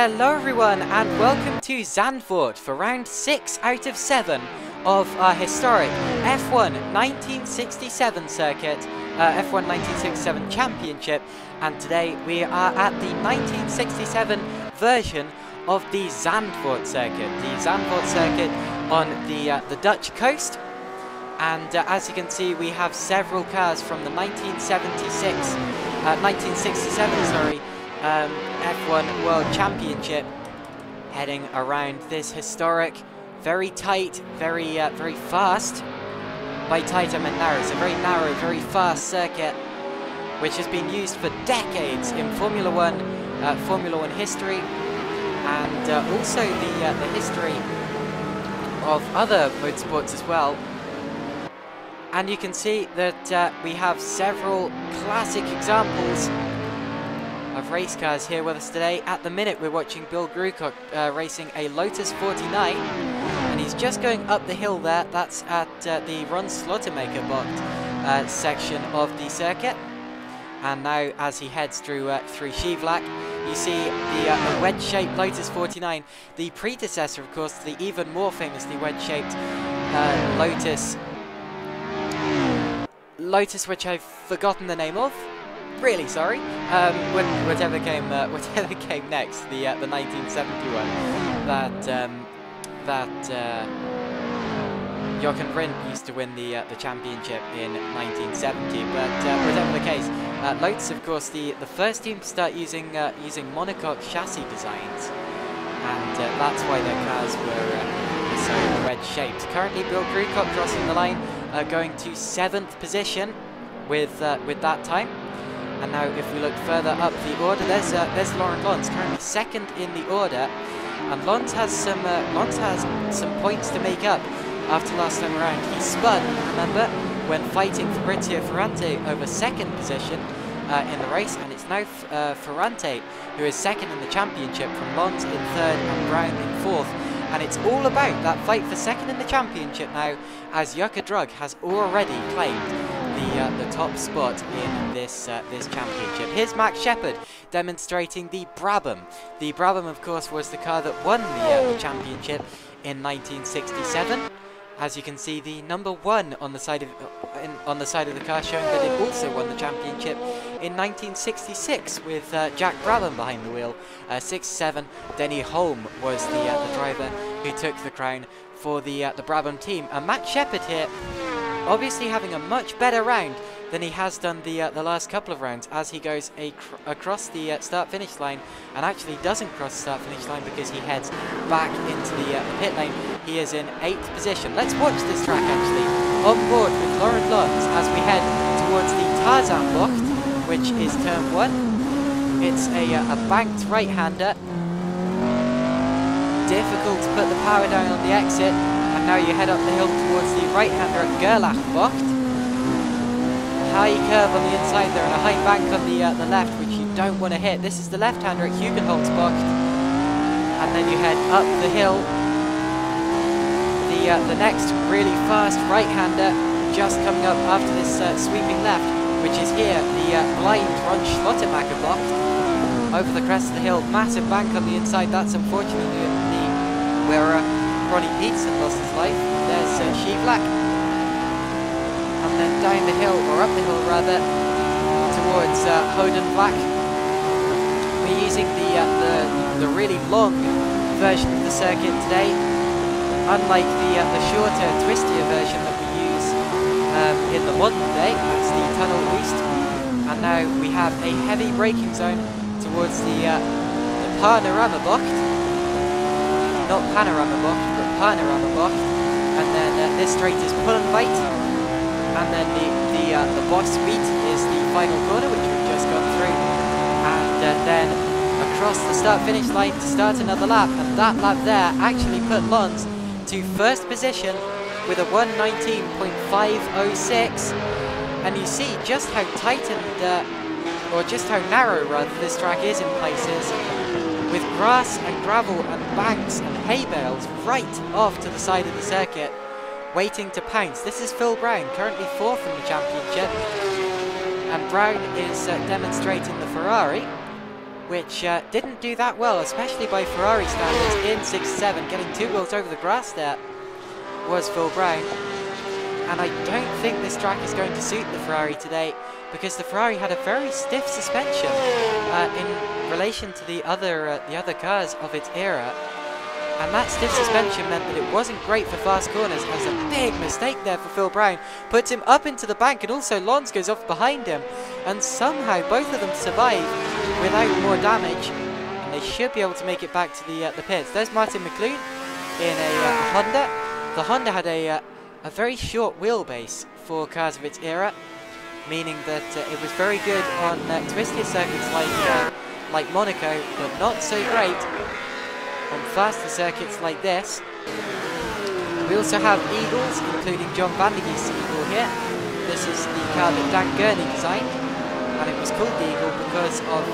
Hello everyone and welcome to Zandvoort for round 6 out of 7 of our historic F1 1967 circuit, F1 1967 Championship, and today we are at the 1967 version of the Zandvoort circuit. The Zandvoort circuit on the Dutch coast, and as you can see we have several cars from the 1967 F1 World Championship heading around this historic, very tight, very fast. By tight I meant narrow. It's a very narrow, very fast circuit which has been used for decades in Formula One history, and also the history of other motorsports as well. And you can see that we have several classic examples of race cars here with us today. At the minute we're watching Bill Grucock racing a Lotus 49, and he's just going up the hill there. That's at the Ron Slottermaker box section of the circuit. And now as he heads through Schivlak, you see the wedge-shaped Lotus 49, the predecessor of course to the even more famously wedge-shaped Lotus which I've forgotten the name of. Really sorry. Whatever came next, the 1971 that Jochen Rindt used to win the championship in 1970. But whatever the case, Lotus, of course, the first team to start using monocoque chassis designs, and that's why their cars were so wedge-shaped. Currently, Bill Grucock crossing the line, going to 7th position with that time. And now if we look further up the order, there's Laurent Lons, currently 2nd in the order, and Lons has some points to make up after last time around. He spun, remember, when fighting Fabrizio Ferrante over 2nd position in the race, and it's now Ferrante who is 2nd in the championship, from Lons in 3rd and Brown in 4th. And it's all about that fight for 2nd in the championship now, as Jukka Drug has already claimed the top spot in this championship. Here's Max Shepard demonstrating the Brabham. The Brabham, of course, was the car that won the championship in 1967. As you can see, the number 1 on the side of the car, showing that it also won the championship in 1966 with Jack Brabham behind the wheel. 67, Denny Holm was the driver who took the crown for the Brabham team. And Max Shepard here, obviously having a much better round than he has done the last couple of rounds, as he goes across the start-finish line, and actually doesn't cross the start-finish line because he heads back into the pit lane. He is in 8th position. Let's watch this track actually on board with Laurent Lons as we head towards the Tarzan Bocht, which is turn 1. It's a banked right-hander. Difficult to put the power down on the exit. And now you head up the hill towards the right-hander at Gerlach Bocht. High curve on the inside there and a high bank on the left, which you don't want to hit. This is the left-hander at Hugenholz Bocht. And then you head up the hill. The next really fast right-hander just coming up after this sweeping left, which is here, the blind Ron Slottermaker Bocht. Over the crest of the hill, massive bank on the inside. That's unfortunately where Ronnie Peterson lost his life. There's Schivlak. And then down the hill, or up the hill rather, towards Hodenvlak. We're using the really long version of the circuit today, unlike the shorter, twistier version that we use in the modern day. That's the Tunnel Oost. And now we have a heavy braking zone towards the Panorama Bocht. Not Panorama Bocht, but Panorama Bocht. And then this straight is Pullenweit. And then the Bosch Beat is the final corner, which we've just gone through. And then across the start-finish line to start another lap. And that lap there actually put Lons to 1st position with a 1:19.506. And you see just how tight and or just how narrow rather this track is in places, with grass and gravel and banks and hay bales right off to the side of the circuit, waiting to pounce. This is Phil Brown, currently 4th in the championship, and Brown is demonstrating the Ferrari. which didn't do that well, especially by Ferrari standards in 6-7. Getting 2 wheels over the grass there was Phil Brown. And I don't think this track is going to suit the Ferrari today, because the Ferrari had a very stiff suspension in relation to the other cars of its era. And that stiff suspension meant that it wasn't great for fast corners, as a big mistake there for Phil Brown. Puts him up into the bank, and also Lons goes off behind him. And somehow both of them survive without more damage. And they should be able to make it back to the pits. There's Martin McLoone in a Honda. The Honda had a very short wheelbase for cars of its era, meaning that it was very good on twisty circuits like Monaco, but not so great on faster circuits like this. We also have Eagles, including John Van der Geest's Eagle here. This is the car that Dan Gurney designed, and it was called the Eagle because of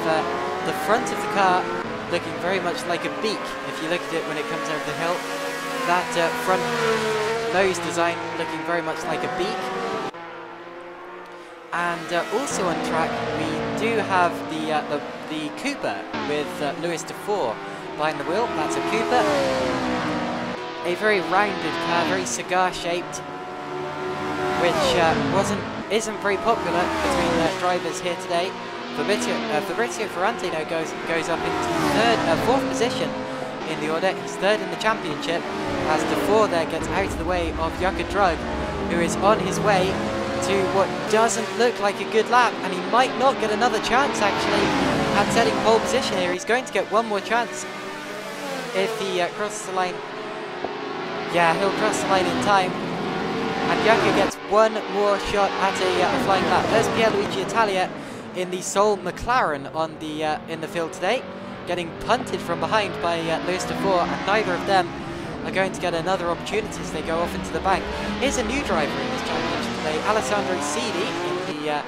the front of the car looking very much like a beak. If you look at it when it comes over the hill, that front nose design looking very much like a beak. And also on track we do have the Cooper with Louis Dufour behind the wheel. That's a Cooper, a very rounded car, very cigar shaped, which isn't very popular between drivers here today. Fabrizio Ferrante now goes up into fourth position in the order. He's third in the championship, as Dufour there gets out of the way of Jaka Drug, who is on his way to what doesn't look like a good lap, and he might not get another chance actually at setting pole position here. He's going to get one more chance if he crosses the line. Yeah, he'll cross the line in time, and Jaka gets one more shot at a flying lap. There's Pierluigi Italia in the sole McLaren on the in the field today, getting punted from behind by Louis Dufour, and neither of them are going to get another opportunity as they go off into the bank. Here's a new driver in this championship today, Alessandro Sidi in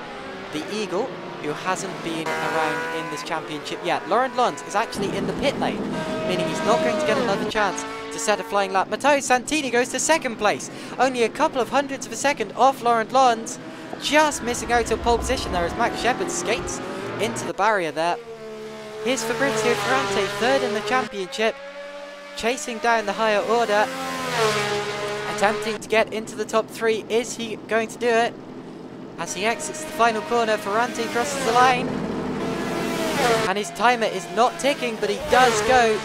the Eagle, who hasn't been around in this championship yet. Laurent Lons is actually in the pit lane, meaning he's not going to get another chance to set a flying lap. Matteo Santini goes to second place, only a couple of hundredths of a second off Laurent Lons, just missing out on pole position there as Max Shepard skates into the barrier there. Here's Fabrizio Ferrante, third in the championship, chasing down the higher order, attempting to get into the top three. Is he going to do it? As he exits the final corner, Ferrante crosses the line, and his timer is not ticking, but he does go,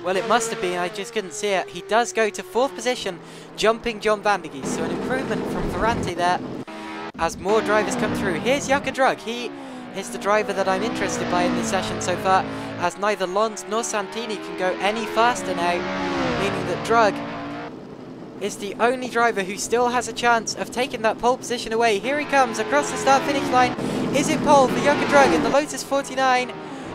well, it must have been, I just couldn't see it. He does go to fourth position, jumping John Van der Geest, so an improvement from Ferrante there as more drivers come through. Here's Jaka Drug. He is the driver that I'm interested by in this session so far, as neither Lons nor Santini can go any faster now, meaning that Drug is the only driver who still has a chance of taking that pole position away. Here he comes across the start-finish line. Is it pole for Jaka Drug in the Lotus 49?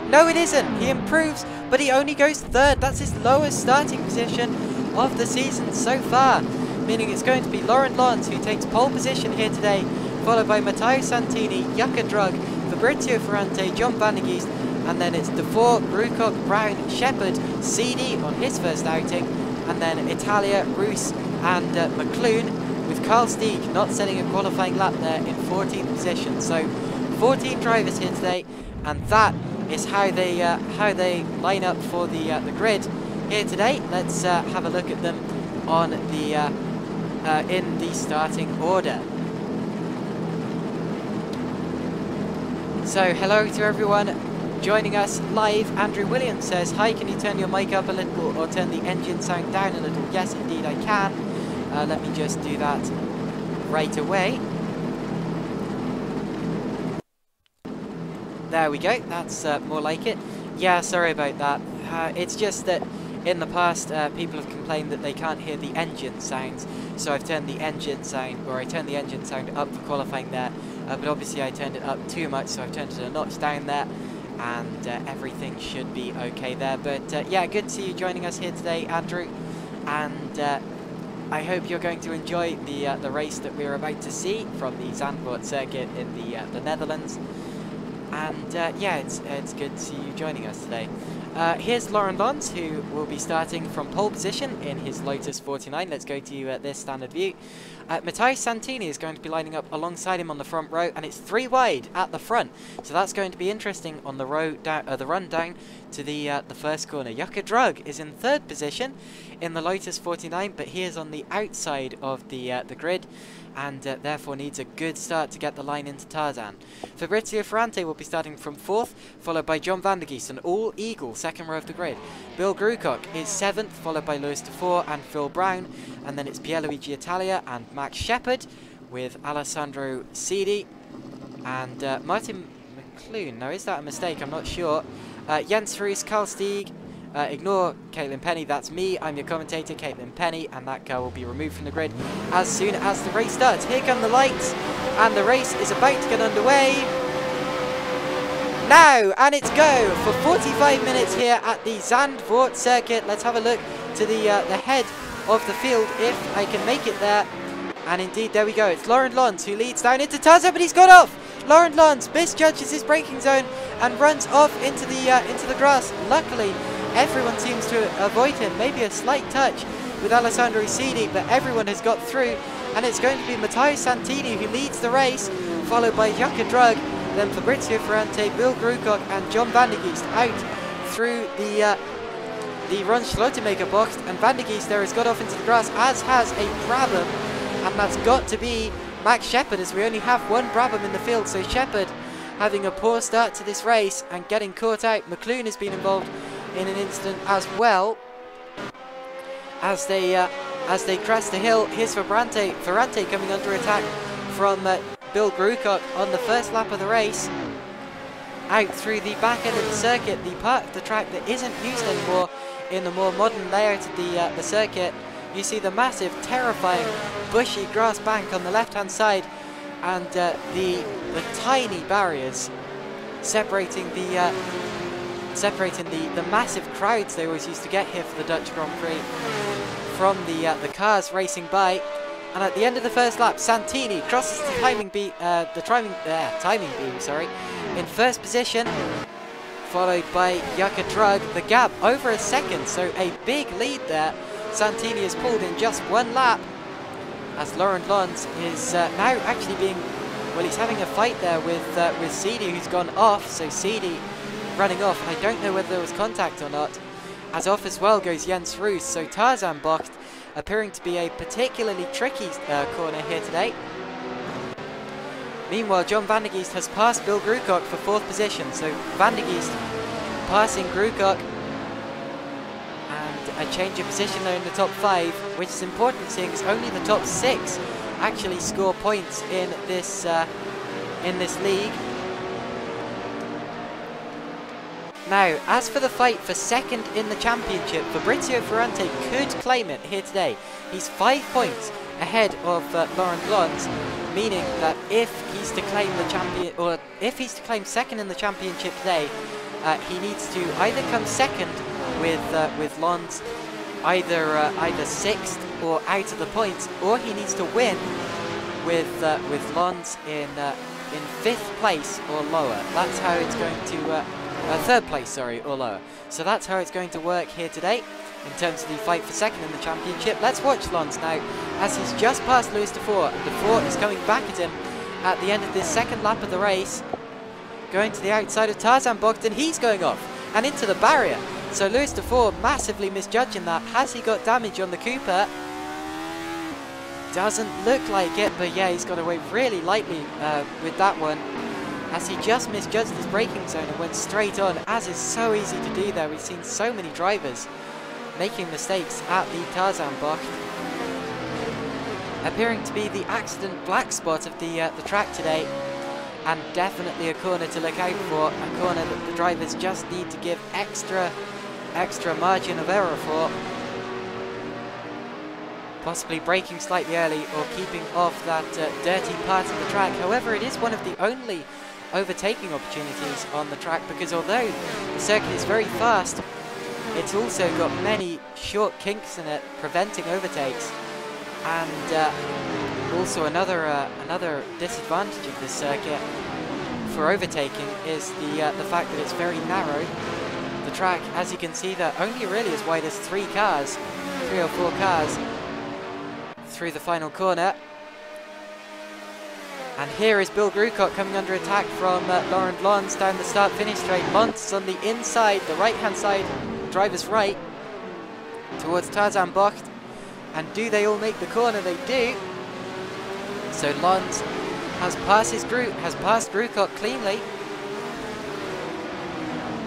No, it isn't. He improves, but he only goes third. That's his lowest starting position of the season so far, meaning it's going to be Laurent Lons who takes pole position here today, followed by Matteo Santini, Jaka Drug, Fabrizio Ferrante, John Van der Geest, and then it's Dufour, Rucock, Brown, Shepard, Sidi on his first outing, and then Italia, Roos, and McLoone, with Carl Steeg not setting a qualifying lap there in 14th position. So 14 drivers here today, and that is how they line up for the grid here today. Let's have a look at them on the in the starting order. So hello to everyone joining us live. Andrew Williams says, hi, can you turn your mic up a little or turn the engine sound down a little? Yes, indeed I can. Let me just do that right away. There we go, that's more like it. Yeah, sorry about that. It's just that in the past people have complained that they can't hear the engine sounds, so I've turned the engine sound, or I turned the engine sound up for qualifying there, but obviously I turned it up too much, so I've turned it a notch down there, and everything should be okay there. But yeah, good to see you joining us here today, Andrew, and I hope you're going to enjoy the race that we're about to see from the Zandvoort circuit in the Netherlands. And yeah, it's good to see you joining us today. Here's Laurent Lons, who will be starting from pole position in his Lotus 49. Let's go to this standard view. Matteo Santini is going to be lining up alongside him on the front row, and it's 3 wide at the front. So that's going to be interesting on the run down to the first corner. Yuka Drug is in 3rd position in the Lotus 49, but he is on the outside of the grid, and therefore needs a good start to get the line into Tarzan. Fabrizio Ferrante will be starting from 4th, followed by John van der Geest, an all-eagle 2nd row of the grid. Bill Grucock is 7th, followed by Lewis Dufour and Phil Brown, and then it's Pierluigi Italia and Max Shepard, with Alessandro Sidi and Martin McClune. Now, is that a mistake? I'm not sure. Jens Fries, Carl Stieg, ignore Caitlin Penny, that's me, I'm your commentator, Caitlin Penny, and that girl will be removed from the grid as soon as the race starts. Here come the lights, and the race is about to get underway now, and it's go for 45 minutes here at the Zandvoort circuit. Let's have a look to the head of the field if I can make it there, and indeed there we go. It's Laurent Lons who leads down into Tarzan, but he's got off. Laurent Lons misjudges his braking zone and runs off into the grass. Luckily, everyone seems to avoid him. Maybe a slight touch with Alessandro Sidi, but everyone has got through, and it's going to be Matteo Santini who leads the race, followed by Yuka Drug, then Fabrizio Ferrante, Bill Grucock and John van der Geest out through the Ron Schlottermaker box, and van der Geest there has got off into the grass, as has a Brabham, and that's got to be Max Shepard, as we only have one Brabham in the field. So Shepard having a poor start to this race and getting caught out. McClune has been involved in an incident as well as they crest the hill. Here's Ferrante coming under attack from Bill Grucock on the first lap of the race, out through the back end of the circuit, the part of the track that isn't used anymore in the more modern layout of the circuit. You see the massive, terrifying, bushy grass bank on the left-hand side, and the tiny barriers separating the massive crowds they always used to get here for the Dutch Grand Prix from the cars racing by. And at the end of the first lap, Santini crosses the timing beam, in 1st position, followed by Yuka Drug. The gap over a second, so a big lead there. Santini has pulled in just 1 lap, as Laurent Lons is now actually he's having a fight there with Sidi, who's gone off. So Sidi running off. I don't know whether there was contact or not, as off as well goes Jens Roos. So Tarzan boxed, appearing to be a particularly tricky corner here today. Meanwhile, John van der Geest has passed Bill Grucock for 4th position. So van der Geest passing Grucock, and a change of position there in the top 5, which is important seeing as only the top 6 actually score points in this league. Now, as for the fight for 2nd in the championship, Fabrizio Ferrante could claim it here today. He's 5 points ahead of Laurent Lons, meaning that if he's to claim the champion, or if he's to claim 2nd in the championship today, he needs to either come 2nd with Lons, either 6th or out of the points, or he needs to win with Lons in 5th place or lower. That's how it's going to 3rd place, sorry, or lower. So that's how it's going to work here today in terms of the fight for 2nd in the championship. Let's watch Lons now, as he's just passed Lewis Dufour, and Dufour is coming back at him at the end of this 2nd lap of the race, going to the outside of Tarzan boxed, and he's going off and into the barrier. So Lewis Dufour massively misjudging that. Has he got damage on the Cooper? Doesn't look like it, but yeah, he's got away really lightly with that one, as he just misjudged his braking zone and went straight on, as is so easy to do there. We've seen so many drivers making mistakes at the Tarzan box, appearing to be the accident black spot of the track today, and definitely a corner to look out for, a corner that the drivers just need to give extra margin of error for, possibly braking slightly early or keeping off that dirty part of the track. However, it is one of the only overtaking opportunities on the track, because although the circuit is very fast, it's also got many short kinks in it, preventing overtakes. And also another disadvantage of this circuit for overtaking is the fact that it's very narrow. The track, as you can see there, only really as wide as 3 or 4 cars through the final corner. And here is Bill Grucott coming under attack from Laurent Lons down the start-finish straight. Lons on the inside, the right-hand side, driver's right, towards Tarzan Bocht. And do they all make the corner? They do. So Lons has passed Grucott cleanly.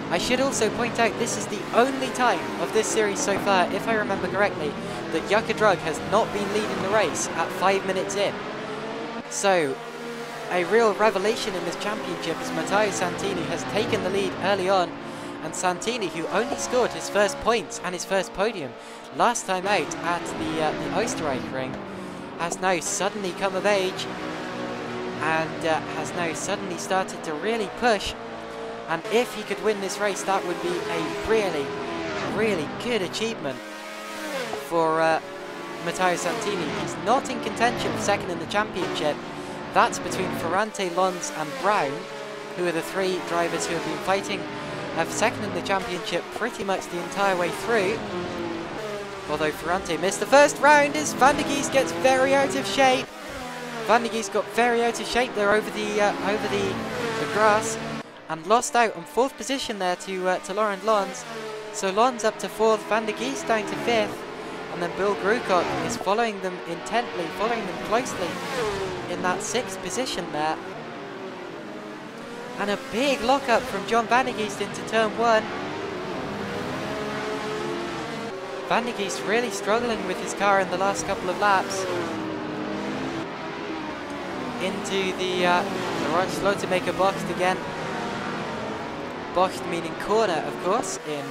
I should also point out this is the only time of this series so far, if I remember correctly, that Yuka Drug has not been leading the race at 5 minutes in. So, a real revelation in this championship is Matteo Santini has taken the lead early on, and Santini, who only scored his first points and his first podium last time out at the Oostenrijk ring, has now suddenly come of age and has now suddenly started to really push. And if he could win this race, that would be a really, really good achievement for Matteo Santini. He's not in contention for second in the championship. That's between Ferrante, Lons and Brown, who are the 3 drivers who have been fighting for second in the championship pretty much the entire way through. Although Ferrante missed the first round as Van der Geest gets very out of shape. Van der Geest got very out of shape there over the grass, and lost out on 4th position there to Laurent Lons. So Lons up to 4th, Van der Geest down to 5th, and then Bill Grucott is following them intently, following them closely in that 6th position there. And a big lock-up from John Van der Geest into turn 1. Van der Geest really struggling with his car in the last couple of laps. Into the Ron Slotemaker box again. Bocht meaning corner, of course, in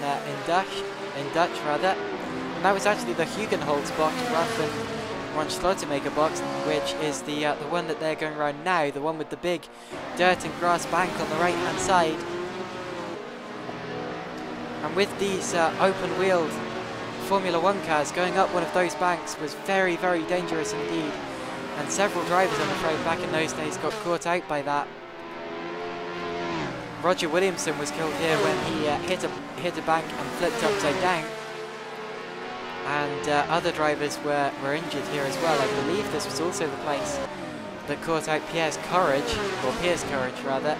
Dutch. And that was actually the Hugenholz box rather than Ron Slotemaker box, which is the one that they're going around now, the one with the big dirt and grass bank on the right-hand side. And with these open-wheeled Formula 1 cars, going up one of those banks was very, very dangerous indeed. And several drivers, I'm afraid, back in those days got caught out by that. Roger Williamson was killed here when he hit a bank and flipped upside down. And other drivers were injured here as well. I believe this was also the place that caught out Piers Courage rather.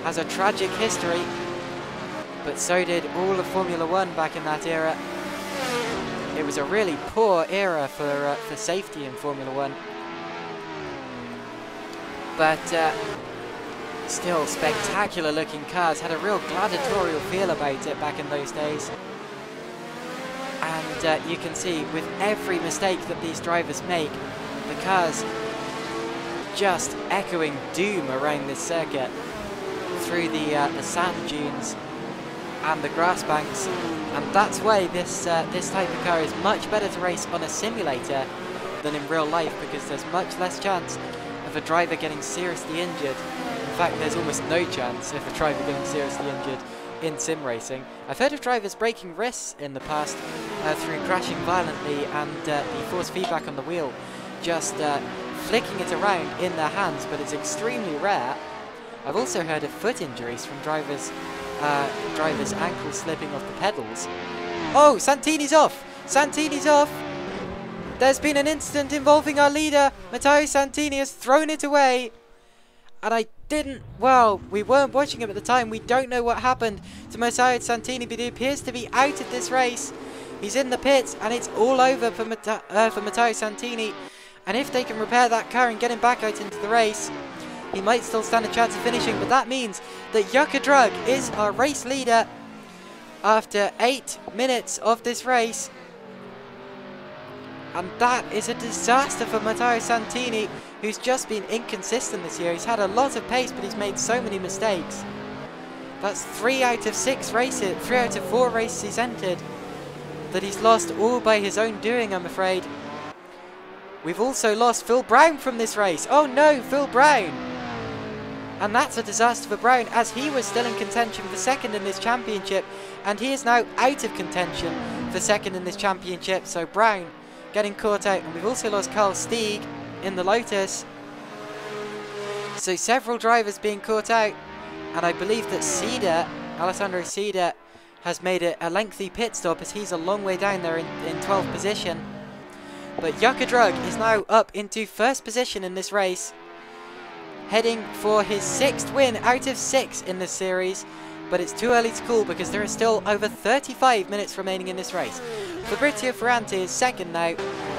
Has a tragic history, but so did all of Formula 1 back in that era. It was a really poor era for safety in Formula 1. But still spectacular looking cars, had a real gladiatorial feel about it back in those days. And you can see with every mistake that these drivers make, the cars just echoing doom around this circuit through the sand dunes and the grass banks. And that's why this type of car is much better to race on a simulator than in real life, because there's much less chance of a driver getting seriously injured. In fact, there's almost no chance of a driver getting seriously injured in sim racing. I've heard of drivers breaking wrists in the past through crashing violently and the force feedback on the wheel just flicking it around in their hands, but it's extremely rare. I've also heard of foot injuries from drivers' ankles slipping off the pedals. Oh, Santini's off! Santini's off! There's been an incident involving our leader. Matteo Santini has thrown it away. And we weren't watching him at the time. We don't know what happened to Matteo Santini, but he appears to be out of this race. He's in the pits, and it's all over for Matteo Santini. And if they can repair that car and get him back out into the race, he might still stand a chance of finishing. But that means that Yuka Drug is our race leader after 8 minutes of this race. And that is a disaster for Matteo Santini, who's just been inconsistent this year. He's had a lot of pace, but he's made so many mistakes. That's 3 out of 4 races he's entered that he's lost all by his own doing, I'm afraid. We've also lost Phil Brown from this race. Oh no, Phil Brown! And that's a disaster for Brown, as he was still in contention for second in this championship, and he is now out of contention for second in this championship. So Brown getting caught out, and we've also lost Carl Stieg in the Lotus. So several drivers being caught out, and I believe that Cedar Alessandro Sida has made a lengthy pit stop as he's a long way down there in 12th position. But Jukka Drug is now up into 1st position in this race, heading for his 6th win out of 6 in this series. But it's too early to call because there are still over 35 minutes remaining in this race. Fabrizio Ferrante is 2nd now,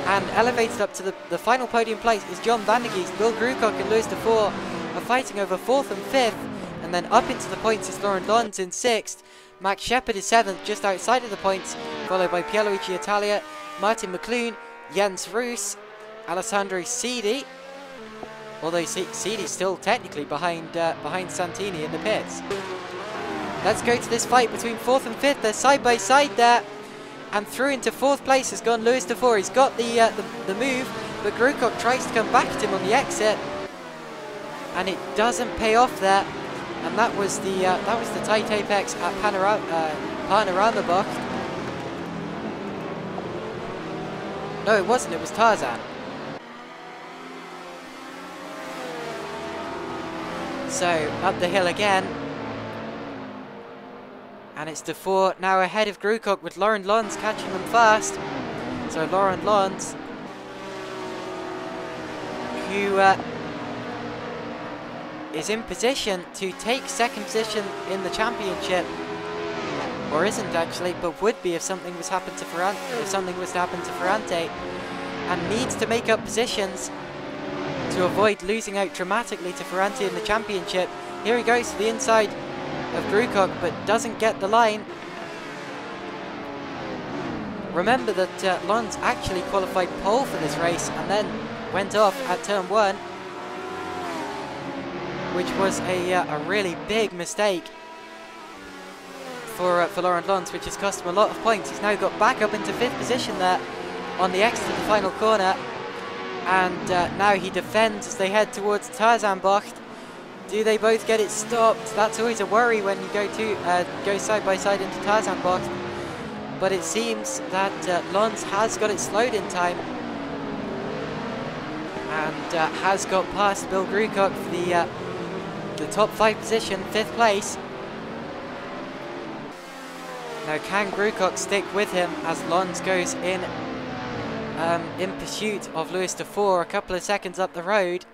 and elevated up to the final podium place is John Van der Geest. Bill Groocock and Lewis de Vore are fighting over 4th and 5th, and then up into the points is Laurent Lons in 6th. Max Shepard is 7th, just outside of the points, followed by Pierluigi Italia, Martin McClune, Jens Roos, Alessandro Sidi, although Sidi's still technically behind Santini in the pits. Let's go to this fight between 4th and 5th. They're side by side there. And through into 4th place has gone Lewis de Vore. He's got the move, but Groocock tries to come back at him on the exit. And it doesn't pay off there. And that was the tight apex at Panorama Bocht. No, it wasn't. It was Tarzan. So, up the hill again. And it's de Vore now ahead of Groocock with Laurent Lons catching them fast. So Laurent Lons, who is in position to take 2nd position in the championship, or isn't actually, but would be if something was to happen to Ferrante, and needs to make up positions to avoid losing out dramatically to Ferrante in the championship. Here he goes to the inside of Groocock, but doesn't get the line. Remember that Lons actually qualified pole for this race and then went off at turn 1, which was a really big mistake for Laurent Lons, which has cost him a lot of points. He's now got back up into 5th position there on the exit of the final corner, and now he defends as they head towards Tarzan Bocht. Do they both get it stopped? That's always a worry when you go side by side into Tarzan Bocht. But it seems that Lons has got it slowed in time and has got past Bill Groocock for the top 5 position, 5th place. Now can Groocock stick with him as Lons goes in pursuit of Lewis de Vore a couple of seconds up the road.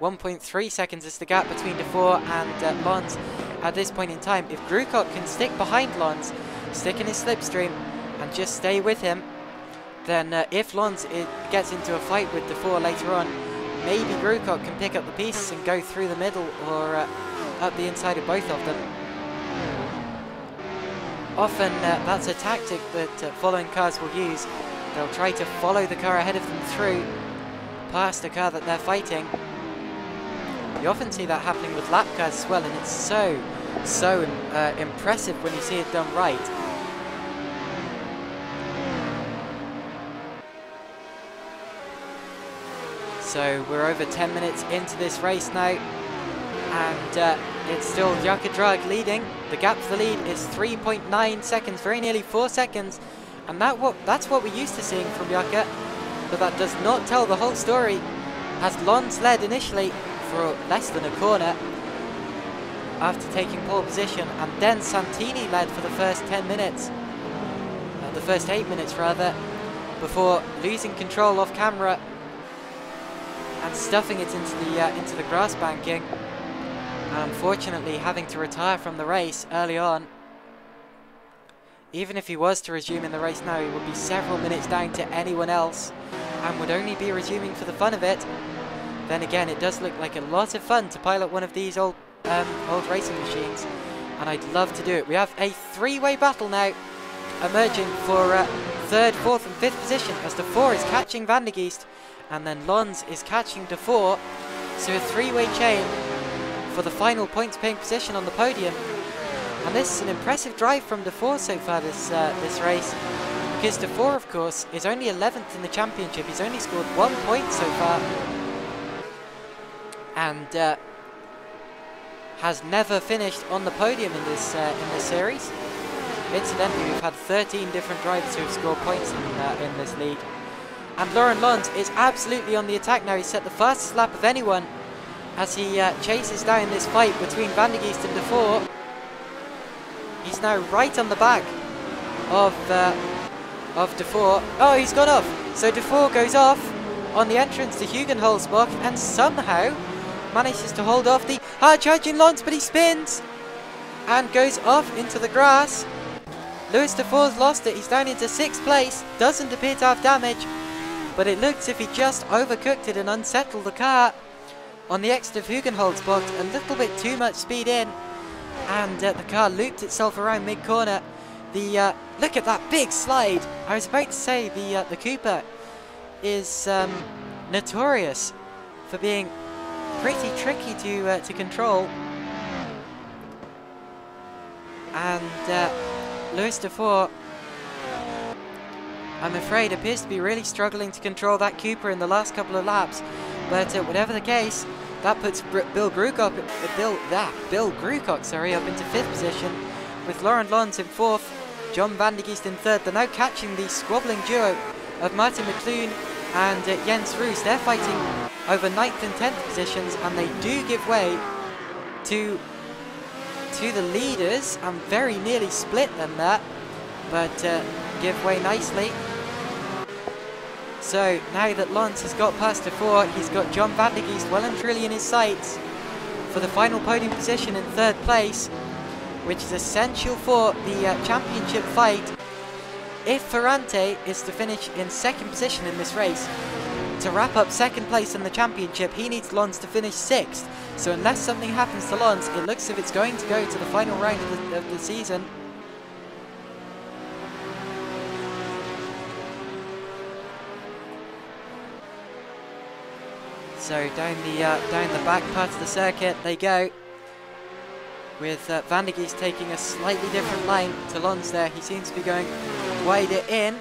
1.3 seconds is the gap between de Vore and Lons at this point in time. If Groocock can stick behind Lons, stick in his slipstream and just stay with him, then if Lons gets into a fight with de Vore later on, maybe Groocock can pick up the pieces and go through the middle or up the inside of both of them. Often that's a tactic that following cars will use. They'll try to follow the car ahead of them through past the car that they're fighting. You often see that happening with lap cars as well, and it's so impressive when you see it done right. So we're over 10 minutes into this race now, and it's still Jukka Drug leading. The gap for the lead is 3.9 seconds, very nearly 4 seconds, and that's what we're used to seeing from Jukka, but that does not tell the whole story, as Lons led initially for less than a corner after taking pole position, and then Santini led for the first 10 minutes, the first 8 minutes rather, before losing control off camera and stuffing it into the grass banking, and unfortunately having to retire from the race early on. Even if he was to resume in the race now, he would be several minutes down to anyone else and would only be resuming for the fun of it. Then again, it does look like a lot of fun to pilot one of these old racing machines, and I'd love to do it. We have a 3-way battle now emerging for 3rd, 4th and 5th position, as de Vore is catching Van der Geest and then Lons is catching de Vore. So a 3-way chain for the final points paying position on the podium. And this is an impressive drive from de Vore so far this race, because de Vore, of course, is only 11th in the championship. He's only scored 1 point so far, and has never finished on the podium in this series. Incidentally, we've had 13 different drivers who have scored points in this league. And Laurent Lons is absolutely on the attack now. He's set the fastest lap of anyone as he chases down this fight between Van der Geest and de Vore. He's now right on the back of Defour. Oh, he's gone off. So Defour goes off on the entrance to Hugenholzbach and somehow manages to hold off the hard-charging Lons, but he spins and goes off into the grass. Louis Defour's lost it. He's down into 6th place. Doesn't appear to have damage, but it looks as if he just overcooked it and unsettled the car on the exit of Hugenholzbach. A little bit too much speed in, and the car looped itself around mid-corner. Look at that big slide. I was about to say the Cooper is notorious for being pretty tricky to control, and Louis Defour, I'm afraid, appears to be really struggling to control that Cooper in the last couple of laps. But whatever the case, that puts Bill Groocock up into 5th position, with Laurent Lons in 4th, John Van de Geest in 3rd. They're now catching the squabbling duo of Martin McLoon and Jens Roos. They're fighting over 9th and 10th positions, and they do give way to the leaders and very nearly split them there, but give way nicely. So now that Lons has got past Defour, he's got John Van de Geest well and truly in his sights for the final podium position in 3rd place, which is essential for the championship fight. If Ferrante is to finish in 2nd position in this race, to wrap up 2nd place in the championship, he needs Lons to finish 6th. So unless something happens to Lons, it looks as if it's going to go to the final round of the season. So down the back part of the circuit they go, with Van de Geest taking a slightly different line to Lons there. He seems to be going wider in,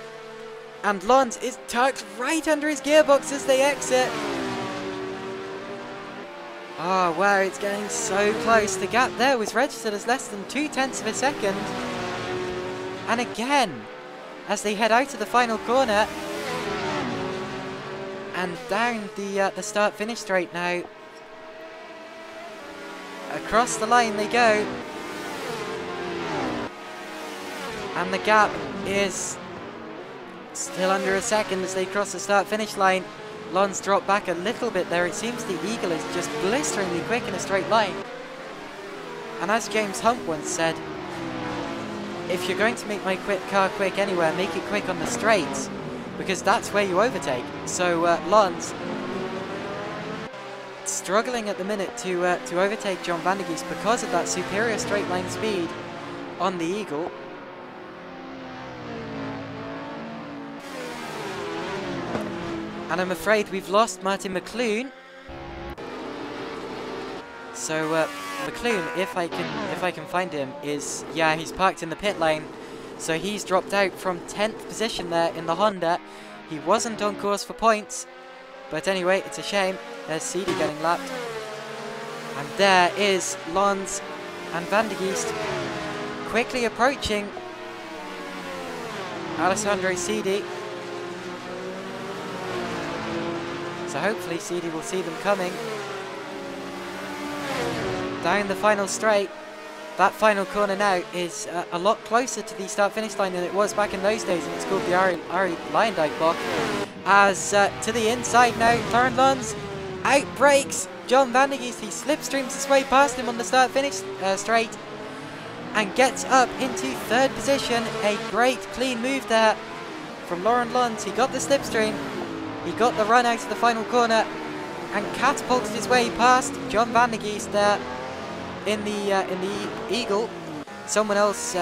and Lons is tucked right under his gearbox as they exit. Oh wow, it's getting so close. The gap there was registered as less than 0.2 of a second. And again, as they head out of the final corner and down the start-finish straight now, across the line they go, and the gap is still under a second as they cross the start-finish line. Lons dropped back a little bit there. It seems the Eagle is just blisteringly quick in a straight line. And as James Hunt once said, if you're going to make my car quick anywhere, make it quick on the straights, because that's where you overtake. So Lons struggling at the minute to overtake John Van de Geest because of that superior straight line speed on the Eagle. And I'm afraid we've lost Martin McLoon. So McLoon, if I can find him, is, yeah, he's parked in the pit lane. So he's dropped out from 10th position there in the Honda. He wasn't on course for points, but anyway, it's a shame. There's CD getting lapped, and there is Lons and Van de Geest quickly approaching Alessandro CD. So hopefully CD will see them coming. Down the final straight. That final corner now is a lot closer to the start-finish line than it was back in those days, and it's called the Ari Lyondike block. As to the inside now, Laurent Lons outbrakes John Van de Geest. He slipstreams his way past him on the start-finish straight and gets up into 3rd position. A great clean move there from Laurent Lons. He got the slipstream. He got the run out of the final corner and catapulted his way past John Van de Geest there in the Eagle. Someone else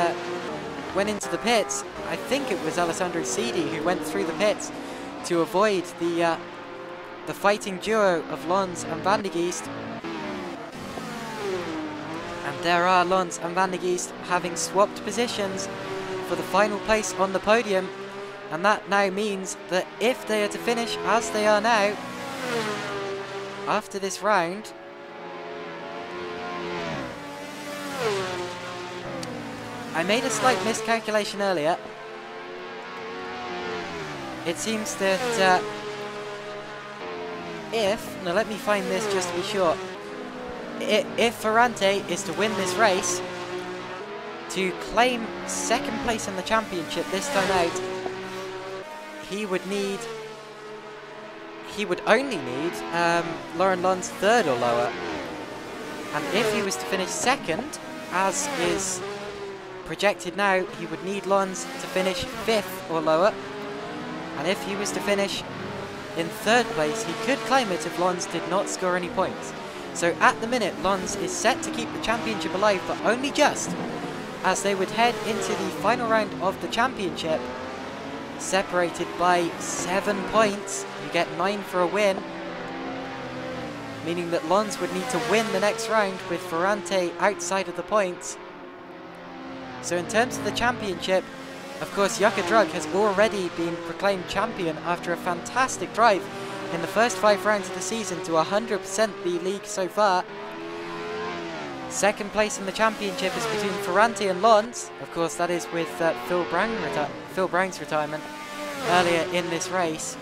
went into the pits. I think it was Alessandro Sidi who went through the pits to avoid the fighting duo of Lons and Van de Geest. And there are Lons and Van de Geest having swapped positions for the final place on the podium. And that now means that if they are to finish as they are now, after this round, I made a slight miscalculation earlier. It seems that now let me find this just to be sure. If Ferrante is to win this race, to claim second place in the championship this time out, he would only need Laurent Lons third or lower. And if he was to finish second, as is projected now, he would need Lons to finish fifth or lower. And if he was to finish in third place, he could claim it if Lons did not score any points. So at the minute, Lons is set to keep the championship alive, but only just, as they would head into the final round of the championship, separated by 7 points. You get 9 for a win, meaning that Lons would need to win the next round with Ferrante outside of the points. So in terms of the championship, of course, Yucca Drug has already been proclaimed champion after a fantastic drive in the first 5 rounds of the season to 100% the league so far. Second place in the championship is between Ferrante and Lons. Of course, that is with Phil Brown's retirement earlier in this race.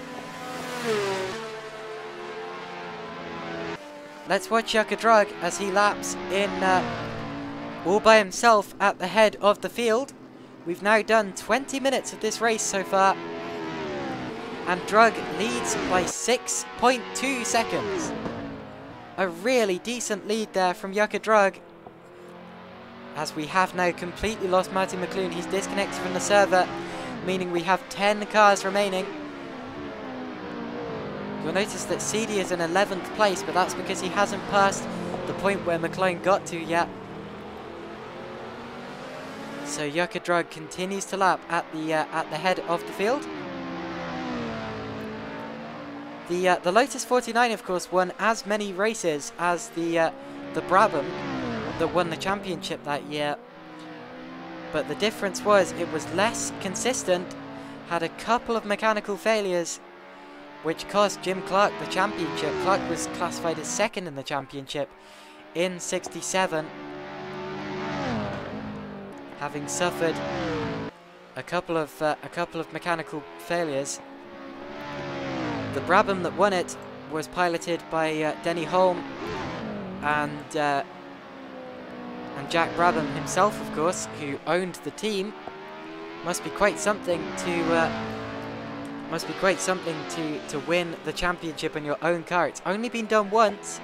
Let's watch Yucca Drug as he laps in all by himself at the head of the field. We've now done 20 minutes of this race so far, and Drug leads by 6.2 seconds. A really decent lead there from Yucca Drug, as we have now completely lost Martin McLuhan. He's disconnected from the server, meaning we have 10 cars remaining. You'll notice that CD is in 11th place, but that's because he hasn't passed the point where McLean got to yet. So Yucca Drug continues to lap at the head of the field. The Lotus 49, of course, won as many races as the Brabham that won the championship that year. But the difference was it was less consistent, had a couple of mechanical failures, which cost Jim Clark the championship. Clark was classified as second in the championship in '67, having suffered a couple of mechanical failures. The Brabham that won it was piloted by Denny Holm and Jack Brabham himself, of course, who owned the team. Must be quite something to win the championship in your own car. It's only been done once,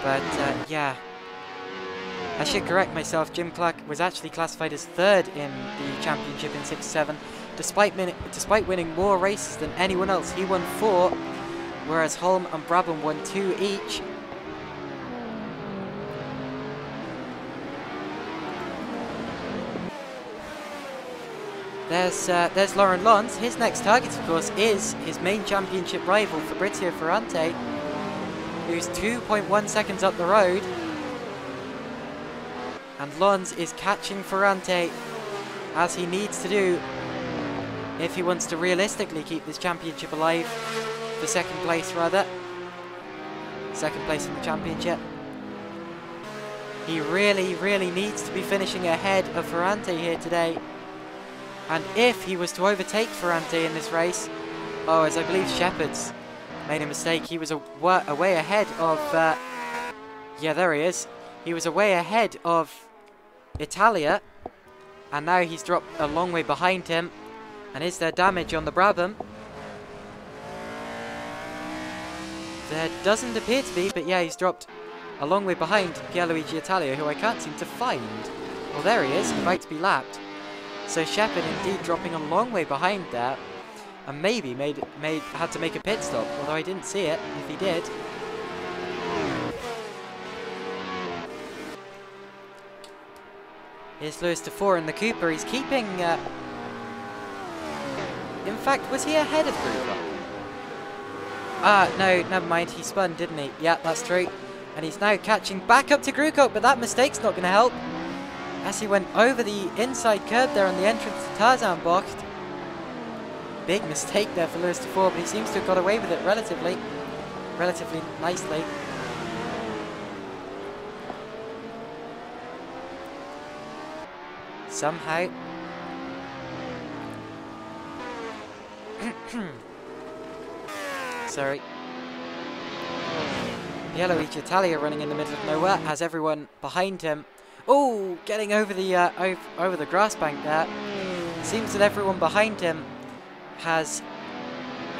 but yeah. I should correct myself. Jim Clark was actually classified as third in the championship in '67, despite winning more races than anyone else. He won 4, whereas Holm and Brabham won 2 each. There's Laurent Lons. His next target, of course, is his main championship rival, Fabrizio Ferrante, who's 2.1 seconds up the road. And Lons is catching Ferrante, as he needs to do if he wants to realistically keep this championship alive. For second place, rather. Second place in the championship. He really, really needs to be finishing ahead of Ferrante here today. And if he was to overtake Ferrante in this race, oh, as I believe Shepherd's made a mistake. He was away ahead of, yeah, there he is. He was away ahead of Italia, and now he's dropped a long way behind him. And is there damage on the Brabham? There doesn't appear to be, but yeah, he's dropped a long way behind Pierluigi Italia, who I can't seem to find. Well, there he is, about to be lapped. So Shepherd indeed dropping a long way behind there, and maybe had to make a pit stop, although I didn't see it, if he did. Here's Lewis de Four in the Cooper. He's keeping... in fact, was he ahead of Gruber? Ah, no, never mind. He spun, didn't he? Yeah, that's true. And he's now catching back up to Grukop, but that mistake's not going to help, as he went over the inside curb there on the entrance to Tarzan Bocht. Big mistake there for Lewis de Four, but he seems to have got away with it relatively nicely. Somehow. Sorry. Pierluigi Italia running in the middle of nowhere, has everyone behind him Oh, getting over the over the grass bank there. Seems that everyone behind him has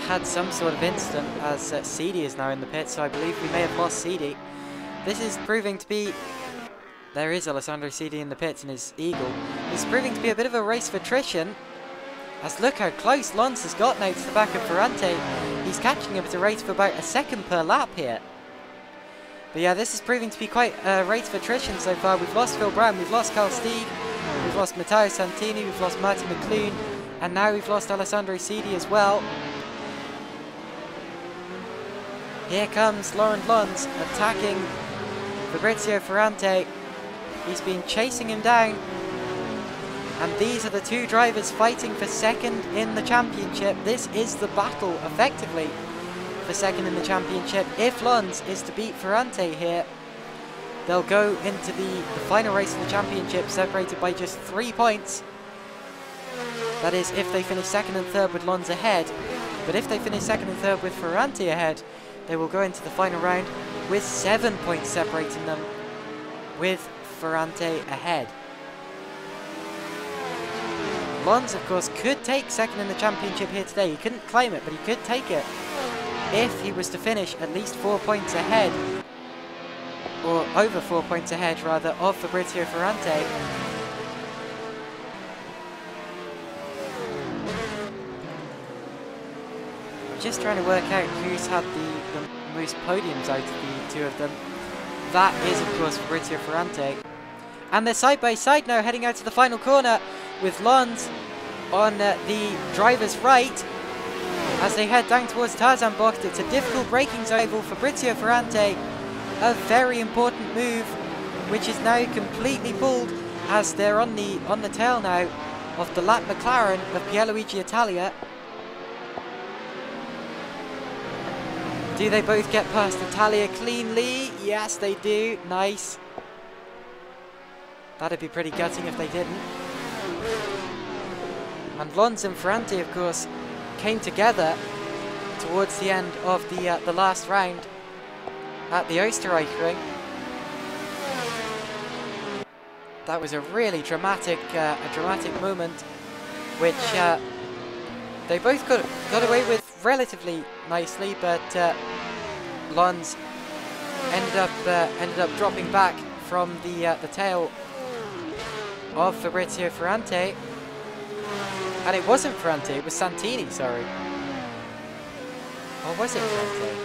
had some sort of incident, as CD is now in the pit, so I believe we may have lost CD. This is proving to be... There is Alessandro CD in the pits in his Eagle. It's proving to be a bit of a race for attrition. As look how close Lons has got now to the back of Ferrante. He's catching him at a rate of about a second per lap here. But yeah, this is proving to be quite a race for attrition so far. We've lost Phil Brown, we've lost Carl Stieg, we've lost Matteo Santini, we've lost Martin McLoone, and now we've lost Alessandro CD as well. Here comes Laurent Lons attacking Fabrizio Ferrante. He's been chasing him down. And these are the two drivers fighting for second in the championship. This is the battle, effectively, for second in the championship. If Lons is to beat Ferrante here, they'll go into the final race of the championship separated by just 3 points. That is, if they finish second and third with Lons ahead. But if they finish second and third with Ferrante ahead, they will go into the final round with 7 points separating them, with Ferrante ahead. Lons, of course, could take second in the championship here today. He couldn't claim it, but he could take it if he was to finish at least 4 points ahead, or over 4 points ahead, rather, of Fabrizio Ferrante. I'm just trying to work out who's had the most podiums out of the two of them. That is, of course, Fabrizio Ferrante. And they're side by side now, heading out to the final corner, with Lons on the driver's right as they head down towards Tarzan Bocht. It's a difficult braking zone for Fabrizio Ferrante. A very important move, which is now completely pulled as they're on the tail now of the lap McLaren of Pierluigi Italia. Do they both get past Italia cleanly? Yes, they do. Nice. That'd be pretty gutting if they didn't. And Lons and Ferrante, of course, came together towards the end of the last round at the Österreichring. That was a really dramatic moment, which they both got away with relatively nicely, but Lons ended up dropping back from the tail of Fabrizio Ferrante. And it wasn't Ferrante, it was Santini, sorry. Or was it Ferrante?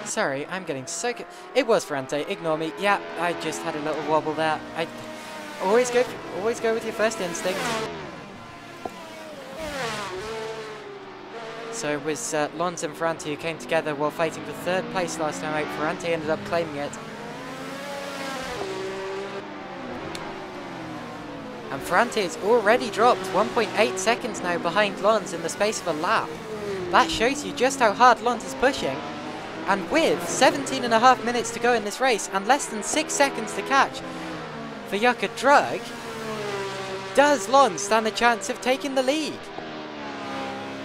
Sorry, I'm getting so... It was Ferrante, ignore me. Yeah, I just had a little wobble there. I always go with your first instinct. So it was Lons and Ferrante who came together while fighting for third place last time out. Ferrante ended up claiming it. And Ferrante has already dropped 1.8 seconds now behind Lons in the space of a lap. That shows you just how hard Lons is pushing. And with 17.5 minutes to go in this race and less than 6 seconds to catch for Yuka Drug, does Lons stand a chance of taking the lead?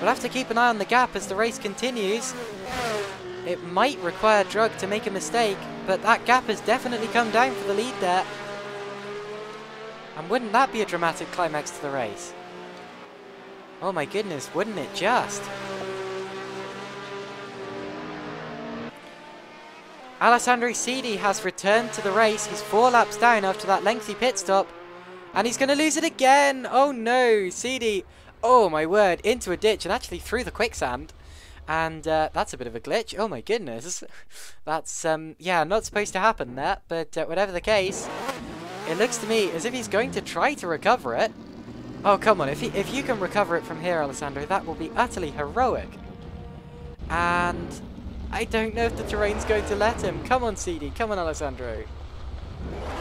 We'll have to keep an eye on the gap as the race continues. It might require Drug to make a mistake, but that gap has definitely come down for the lead there. And wouldn't that be a dramatic climax to the race? Oh my goodness, wouldn't it just? Alessandro CD has returned to the race. He's 4 laps down after that lengthy pit stop. And he's going to lose it again. Oh no, CD, oh my word, into a ditch and actually through the quicksand. And that's a bit of a glitch. Oh my goodness. That's, yeah, not supposed to happen there. But whatever the case, it looks to me as if he's going to try to recover it. Oh, come on. If you can recover it from here, Alessandro, that will be utterly heroic. And I don't know if the terrain's going to let him. Come on, CD. Come on, Alessandro.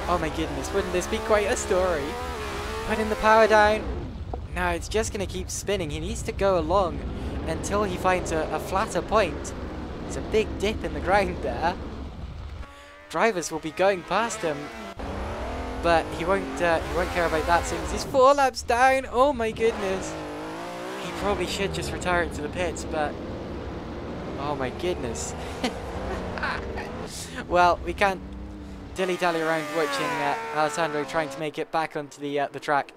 Oh my goodness. Wouldn't this be quite a story? Putting the power down. No, it's just going to keep spinning. He needs to go along until he finds a flatter point. There's a big dip in the ground there. Drivers will be going past him. But he won't care about that since he's 4 laps down. Oh my goodness. He probably should just retire it to the pits, but oh my goodness. Well, we can't dilly-dally around watching Alessandro trying to make it back onto the track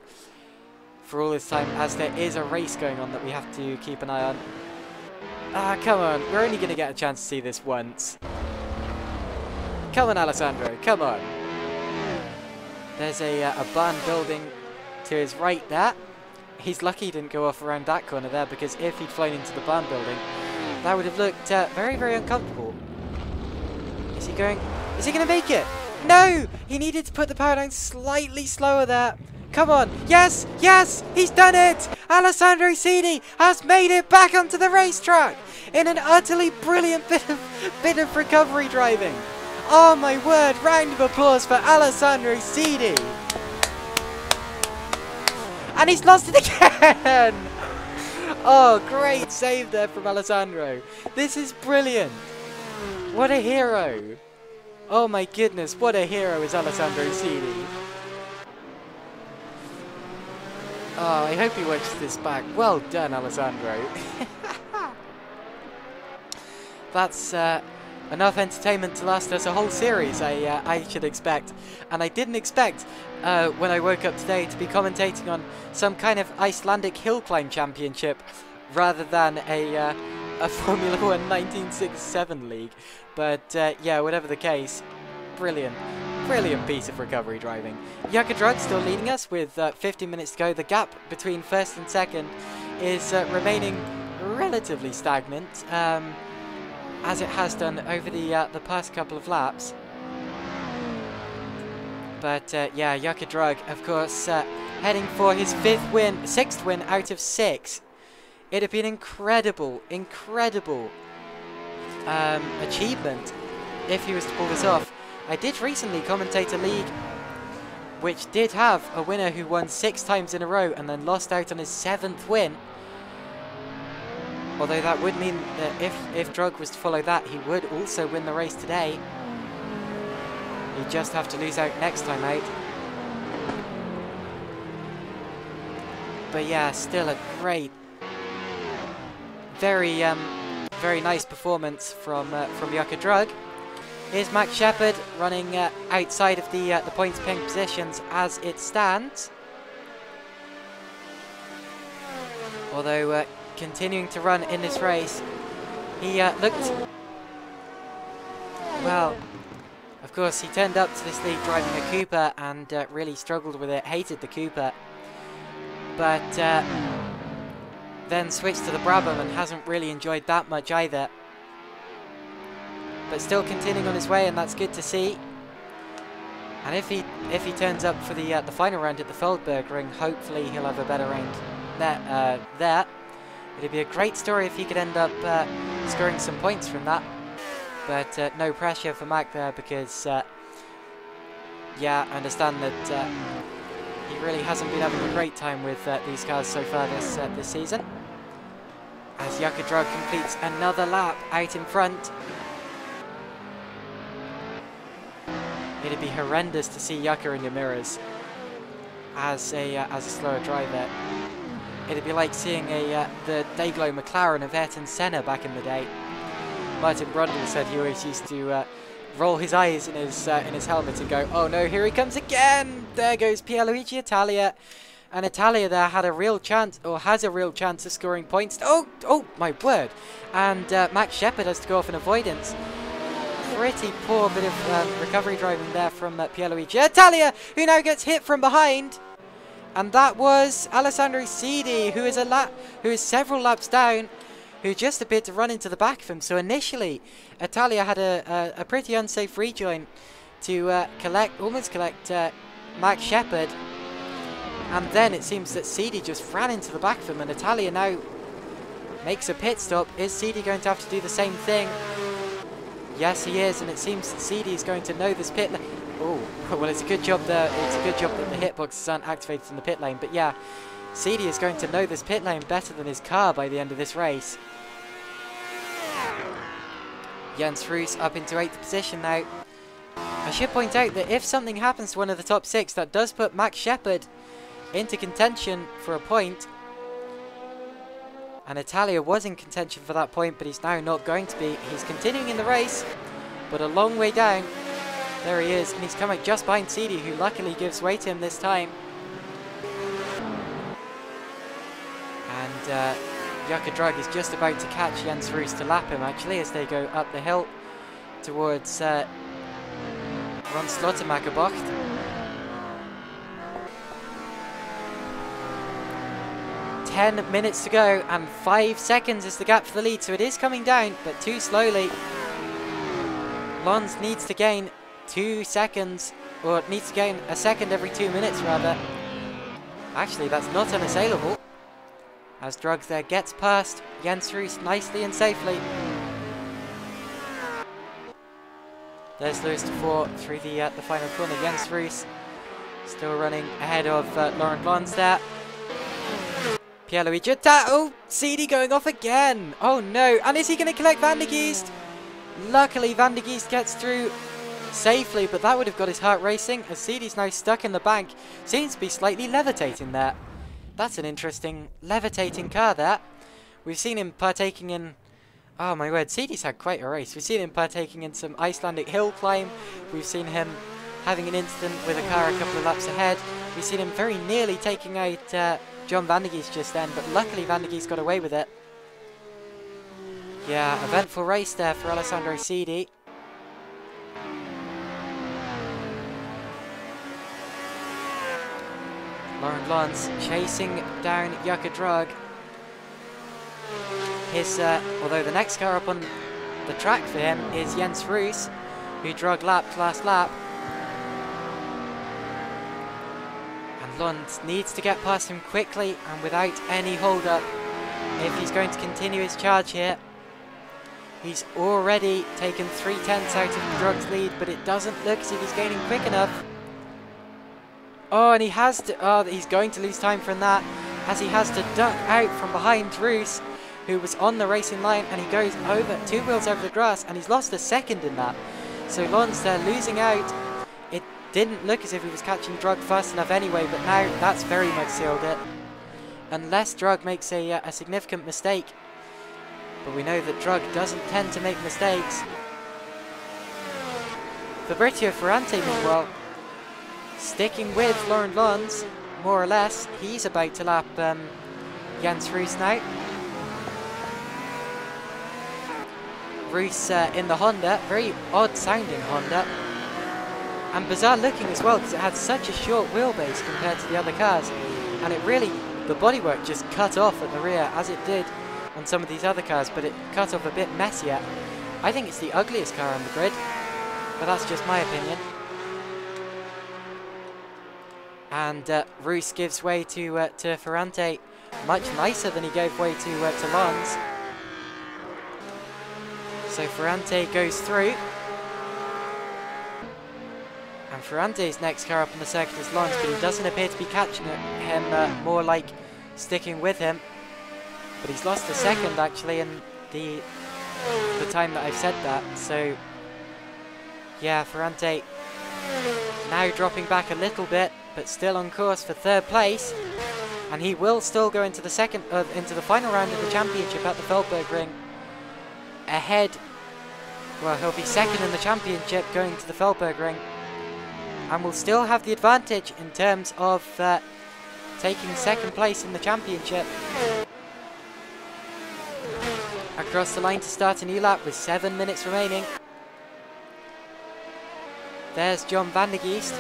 for all this time, as there is a race going on that we have to keep an eye on. Ah, come on. We're only going to get a chance to see this once. Come on, Alessandro. Come on. There's a barn building to his right there. He's lucky he didn't go off around that corner there, because if he'd flown into the barn building, that would have looked very, very uncomfortable. Is he going to make it? No! He needed to put the power down slightly slower there. Come on. Yes! Yes! He's done it! Alessandro Sidi has made it back onto the racetrack in an utterly brilliant bit of recovery driving. Oh my word! Round of applause for Alessandro Sidi. And he's lost it again! Oh, great save there from Alessandro. This is brilliant. What a hero. Oh my goodness, what a hero is Alessandro Sidi. Oh, I hope he watches this back. Well done, Alessandro. That's enough entertainment to last us a whole series, I should expect. And I didn't expect, when I woke up today, to be commentating on some kind of Icelandic hill climb championship rather than a Formula 1 1967 league. But yeah, whatever the case, brilliant. Brilliant piece of recovery driving. Jukka Drug still leading us with 15 minutes to go. The gap between first and second is remaining relatively stagnant, as it has done over the past couple of laps. But yeah, Jukka Drug, of course, heading for his sixth win out of 6. It'd have been incredible achievement if he was to pull this off. I did recently commentate a league which did have a winner who won 6 times in a row and then lost out on his 7th win. Although that would mean that if Drug was to follow that, he would also win the race today. He'd just have to lose out next time out. But yeah, still a great, very nice performance from Jukka Drug. Here's Max Shepard running outside of the points pink positions as it stands. Although continuing to run in this race, he looked, well, of course he turned up to this league driving a Cooper and really struggled with it, hated the Cooper, but then switched to the Brabham and hasn't really enjoyed that much either. But still continuing on his way, and that's good to see. And if he turns up for the final round at the Feldberg Ring, hopefully he'll have a better round there. It'd be a great story if he could end up scoring some points from that. But no pressure for Mac there, because yeah, I understand that he really hasn't been having a great time with these cars so far this season. As Jukka Drug completes another lap out in front. It'd be horrendous to see Jukka in your mirrors as a slower driver. It'd be like seeing the Dayglow McLaren of Ayrton Senna back in the day. Martin Brundle said he always used to roll his eyes in his helmet and go, "Oh no, here he comes again!" There goes Pierluigi Italia, and Italia there had a real chance, or has a real chance of scoring points. Oh my word! And Max Shepard has to go off in avoidance. Pretty poor bit of recovery driving there from Pierluigi Italia, who now gets hit from behind. And that was Alessandro Sidi, who is several laps down, who just appeared to run into the back of him. So initially, Italia had a pretty unsafe rejoin to almost collect Max Shepard. And then it seems that Sidi just ran into the back of him, and Italia now makes a pit stop. Is Sidi going to have to do the same thing? Yes, he is, and it seems that Sidi is going to know this pit lane. Oh, well, it's a good job there. It's a good job that the hitboxes aren't activated in the pit lane. But yeah, Sidi is going to know this pit lane better than his car by the end of this race. Jens Roos up into 8th position now. I should point out that if something happens to one of the top 6, that does put Max Shepard into contention for a point. And Italia was in contention for that point, but he's now not going to be. He's continuing in the race, but a long way down. There he is, and he's coming just behind Seedy, who luckily gives way to him this time. And Yucca Drug is just about to catch Jens Roos to lap him, actually, as they go up the hill towards Ron Slottermacherbocht. Ten minutes to go, and 5 seconds is the gap for the lead, so it is coming down, but too slowly. Lons needs to gain 2 seconds, or needs to gain a second every 2 minutes, rather. Actually, that's not unassailable, as Drug there gets past Jens Roos nicely and safely. There's Lewis de Vore through the final corner. Jens Roos still running ahead of Laurent Lons there. Pierre-Louis Jutta, oh, Seedy going off again. Oh no, and is he going to collect Van der Geest? Luckily Van der Geest gets through safely, but that would have got his heart racing, as Seedy's now stuck in the bank. Seems to be slightly levitating there. That's an interesting levitating car there. We've seen him partaking in... Oh my word, Seedy's had quite a race. We've seen him partaking in some Icelandic hill climb. We've seen him having an incident with a car a couple of laps ahead. We've seen him very nearly taking out John Van der Geest just then, but luckily Van der Geest got away with it. Yeah, eventful race there for Alessandro Seedy. Laurent Lons chasing down Yucca Drug. Although the next car up on the track for him is Jens Roos, who Drug lapped last lap. And Lons needs to get past him quickly and without any hold-up if he's going to continue his charge here. He's already taken 3/10 out of Drug's lead, but it doesn't look as if he's gaining quick enough. Oh, and he has to... Oh, he's going to lose time from that, as he has to duck out from behind Roos, who was on the racing line, and he goes over 2 wheels over the grass, and he's lost a second in that. So Lons there losing out. It didn't look as if he was catching Drug fast enough anyway, but now that's very much sealed it. Unless Drug makes a significant mistake. But we know that Drug doesn't tend to make mistakes. Fabrizio Ferrante, meanwhile, sticking with Laurent Lons, more or less. He's about to lap Jens Roos now. Roos in the Honda, very odd sounding Honda. And bizarre looking as well, because it had such a short wheelbase compared to the other cars. And it really, the bodywork just cut off at the rear, as it did on some of these other cars, but it cut off a bit messier. I think it's the ugliest car on the grid, but that's just my opinion. And Roos gives way to Ferrante, much nicer than he gave way to Lons. So Ferrante goes through. And Ferrante's next car up on the circuit is Lons, but he doesn't appear to be catching him, more like sticking with him. But he's lost a second actually in the time that I've said that. So yeah, Ferrante now dropping back a little bit, but still on course for 3rd place, and he will still go into the final round of the championship at the Feldberg Ring. Ahead, well, he'll be 2nd in the championship going to the Feldberg Ring, and will still have the advantage in terms of taking 2nd place in the championship. Across the line to start a new lap with 7 minutes remaining. There's John Van der Geest.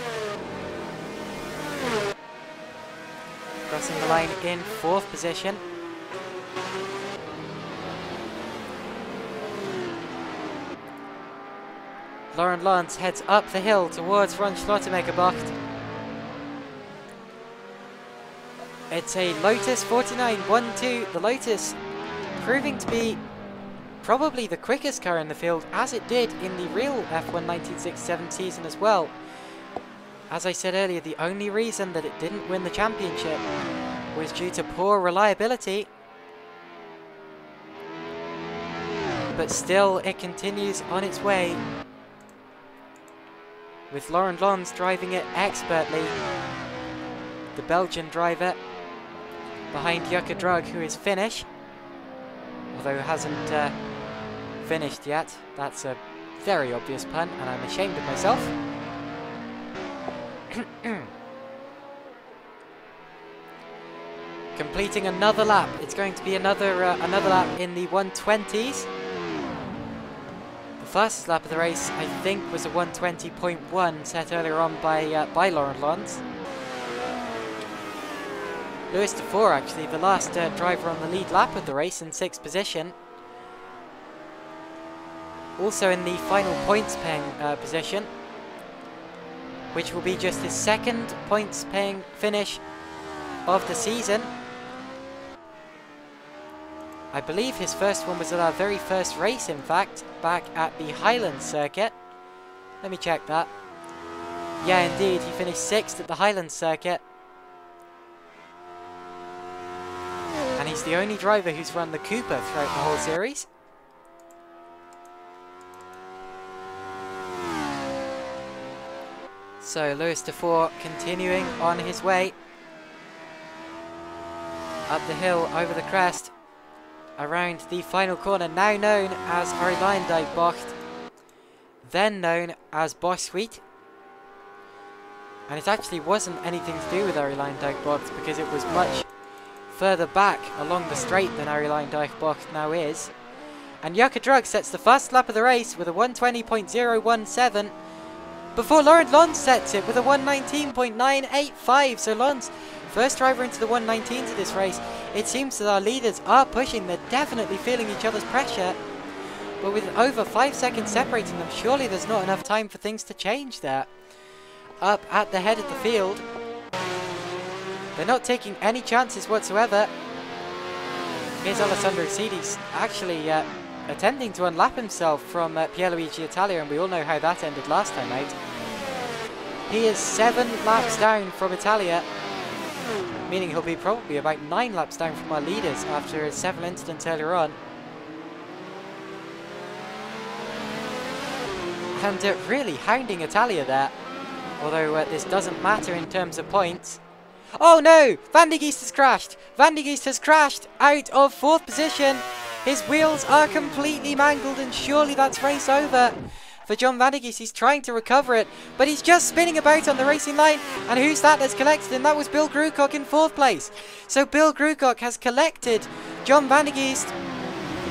Crossing the line in 4th position. Laurent Lons heads up the hill towards Ron Schlottermacherbocht. It's a Lotus 49-1-2. The Lotus proving to be probably the quickest car in the field, as it did in the real F1 1967 season as well. As I said earlier, the only reason that it didn't win the championship was due to poor reliability. But still, it continues on its way, with Laurent Lons driving it expertly. The Belgian driver behind Yucca Drug, who is Finnish, although hasn't finished yet. That's a very obvious pun, and I'm ashamed of myself. Completing another lap. It's going to be another lap in the 120s. The fastest lap of the race, I think, was a 120.1 set earlier on by Laurent Lons. Lewis de Vore, actually, the last driver on the lead lap of the race, in 6th position. Also in the final points-paying position, which will be just his 2nd points-paying finish of the season. I believe his first one was at our very first race, in fact, back at the Highland Circuit. Let me check that. Yeah, indeed, he finished 6th at the Highland Circuit. And he's the only driver who's run the Cooper throughout the whole series. So, Lewis de Vore continuing on his way up the hill, over the crest, around the final corner, now known as Arlijndijkbocht, then known as Bossuit. And it actually wasn't anything to do with Arlijndijkbocht, because it was much further back along the straight than Arlijndijkbocht now is. And Jukka Drug sets the fastest lap of the race with a 120.017, before Laurent Lons sets it with a 119.985. So Lons, first driver into the 119s of this race. It seems that our leaders are pushing. They're definitely feeling each other's pressure. But with over 5 seconds separating them, surely there's not enough time for things to change there. Up at the head of the field, they're not taking any chances whatsoever. Here's Alessandro Sidi's actually attempting to unlap himself from Pierluigi Italia, and we all know how that ended last time out. He is 7 laps down from Italia, meaning he'll be probably about 9 laps down from our leaders after several incidents earlier on. And really hounding Italia there, although this doesn't matter in terms of points. Oh no! Van de Geest has crashed! Van de Geest has crashed out of 4th position! His wheels are completely mangled, and surely that's race over for John Van de Geest. He's trying to recover it, but he's just spinning about on the racing line. And who's that that's collected him? That was Bill Grewcock in 4th place. So Bill Grewcock has collected John Van de Geest.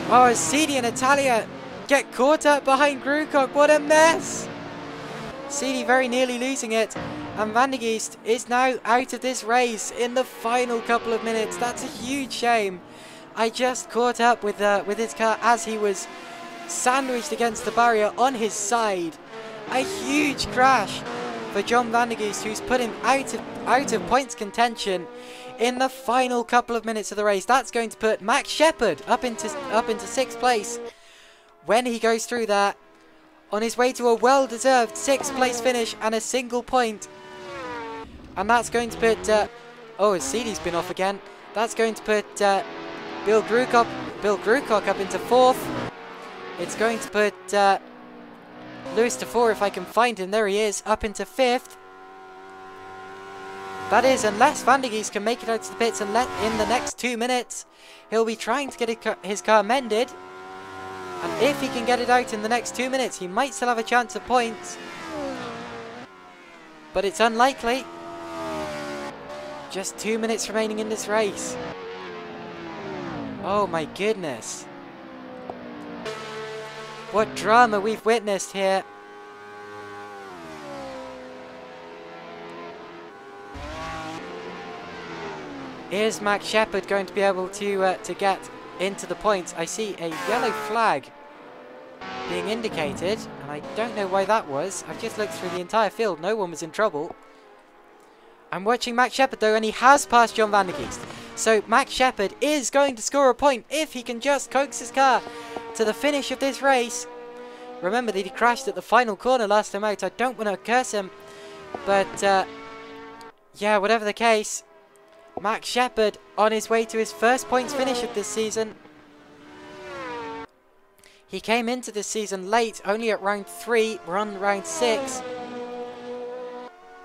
Oh, Sidi and Italia get caught up behind Grewcock. What a mess! Sidi very nearly losing it. And Van de Geest is now out of this race in the final couple of minutes. That's a huge shame. I just caught up with his car as he was sandwiched against the barrier on his side. A huge crash for John Van de Geest, who's put him out of points contention in the final couple of minutes of the race. That's going to put Max Shepard up into 6th place when he goes through that, on his way to a well-deserved 6th place finish and a single point. And that's going to put oh, Sidi's been off again. That's going to put Bill Grewcock up into 4th. It's going to put Lewis de Vore, if I can find him, there he is, up into 5th. That is, unless Van de Geest can make it out to the pits and in the next 2 minutes, he'll be trying to get his car mended. And if he can get it out in the next 2 minutes, he might still have a chance of points. But it's unlikely. Just 2 minutes remaining in this race. Oh my goodness. What drama we've witnessed here. Is Max Shepard going to be able to get into the points? I see a yellow flag being indicated, and I don't know why that was. I've just looked through the entire field. No one was in trouble. I'm watching Max Shepard though, and he has passed John Van de Geest. So Max Shepard is going to score a point if he can just coax his car to the finish of this race. Remember that he crashed at the final corner last time out. I don't want to curse him, but yeah, whatever the case, Max Shepard on his way to his first points finish of this season. He came into this season late, only at round 3. We're on round 6.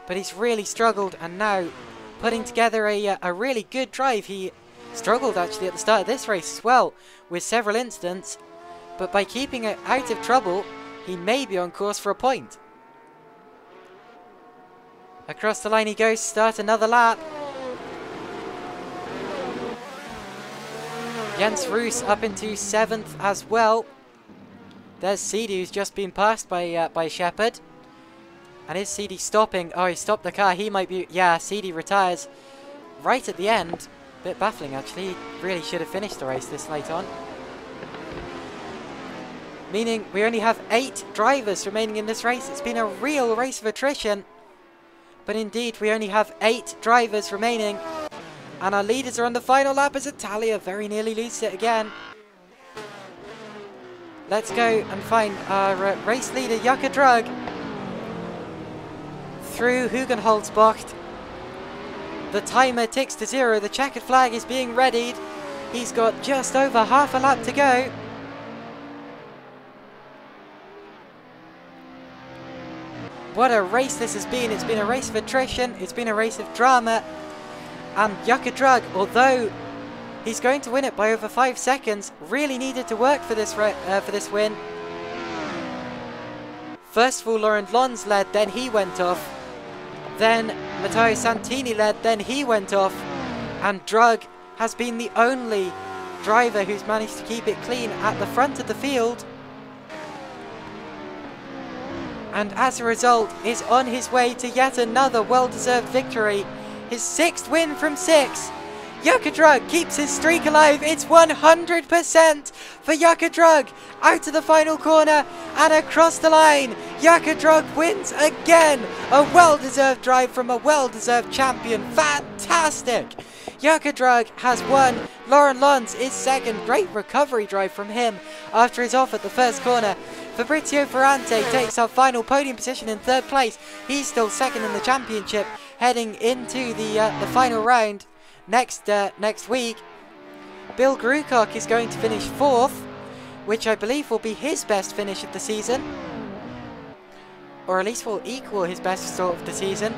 But he's really struggled, and now putting together a really good drive. He struggled actually at the start of this race as well, with several incidents. But by keeping it out of trouble, he may be on course for a point. Across the line he goes, start another lap. Jens Roos up into 7th as well. There's CD, who's just been passed by Shepard. And is CD stopping? Oh, he stopped the car. He might be... Yeah, CD retires right at the end. Bit baffling, actually. He really should have finished the race this late on. Meaning we only have 8 drivers remaining in this race. It's been a real race of attrition. But indeed, we only have 8 drivers remaining. And our leaders are on the final lap as Italia very nearly loses it again. Let's go and find our race leader, Jukka Drug. Through Hugenholzbocht. The timer ticks to 0. The checkered flag is being readied. He's got just over half a lap to go. What a race this has been. It's been a race of attrition. It's been a race of drama. And Jukka Drug, although he's going to win it by over 5 seconds, really needed to work for this win. First of all, Laurent Lons led, then he went off. Then Matteo Santini led, then he went off. And Drug has been the only driver who's managed to keep it clean at the front of the field. And as a result, is on his way to yet another well-deserved victory. His 6th win from 6. Jukka Drug keeps his streak alive. It's 100% for Jukka Drug. Out of the final corner and across the line. Jukka Drug wins again. A well-deserved drive from a well-deserved champion. Fantastic. Jukka Drug has won. Laurent Lons is 2nd. Great recovery drive from him after his off at the first corner. Fabrizio Ferrante takes our final podium position in 3rd place. He's still 2nd in the championship, heading into the final round next week. Bill Grucock is going to finish 4th, which I believe will be his best finish of the season, or at least will equal his best result of the season.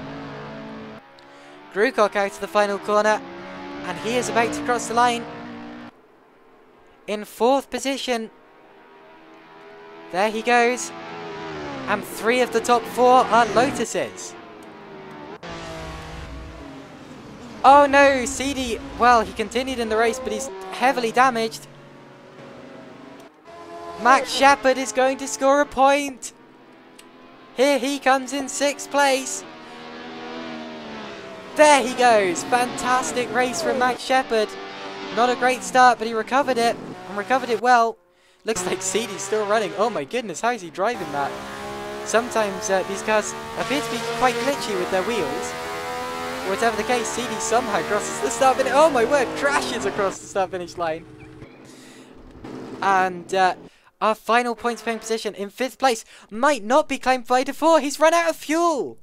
Grucock out of the final corner, and he is about to cross the line in 4th position. There he goes. And 3 of the top 4 are Lotuses. Oh no, CD, well, he continued in the race, but he's heavily damaged. Max Shepard is going to score a point. Here he comes in 6th place. There he goes. Fantastic race from Max Shepard. Not a great start, but he recovered it, and recovered it well. Looks like CD's still running. Oh my goodness, how is he driving that? Sometimes these cars appear to be quite glitchy with their wheels. Whatever the case, CD somehow crosses the start finish. Oh my word, crashes across the start finish line. And our final points paying position in 5th place might not be claimed by Defour. He's run out of fuel.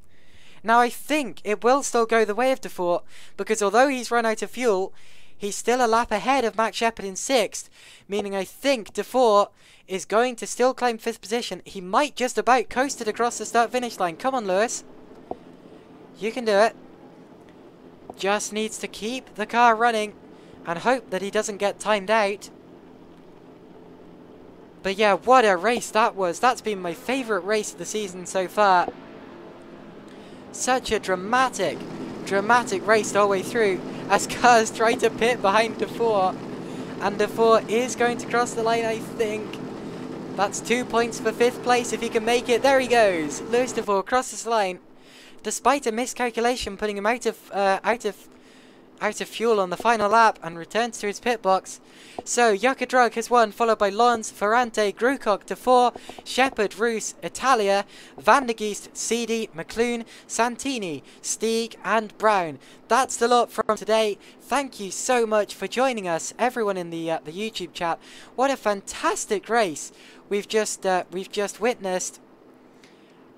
Now I think it will still go the way of Defour, because although he's run out of fuel, he's still a lap ahead of Max Shepard in 6th, meaning I think Defour is going to still claim 5th position. He might just about coast it across the start-finish line. Come on, Lewis. You can do it. Just needs to keep the car running and hope that he doesn't get timed out. But yeah, what a race that was. That's been my favourite race of the season so far. Such a dramatic race the whole way through as cars try to pit behind Defour. And Defour is going to cross the line, I think. That's 2 points for 5th place if he can make it. There he goes. Lewis Defour crosses the line. Despite a miscalculation putting him out of fuel on the final lap, and returns to his pit box. So Jukka Drug has won, followed by Lons, Ferrante, Grucock, Defour, Shepard, Roos, Italia, Van der Geest, CD, McClune, Santini, Stieg and Brown. That's the lot from today. Thank you so much for joining us, everyone in the YouTube chat. What a fantastic race we've just witnessed.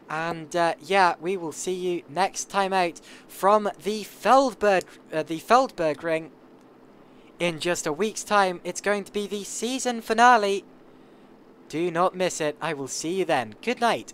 And yeah, we will see you next time out from the Feldberg Ring in just a week's time. It's going to be the season finale. Do not miss it. I will see you then. Good night.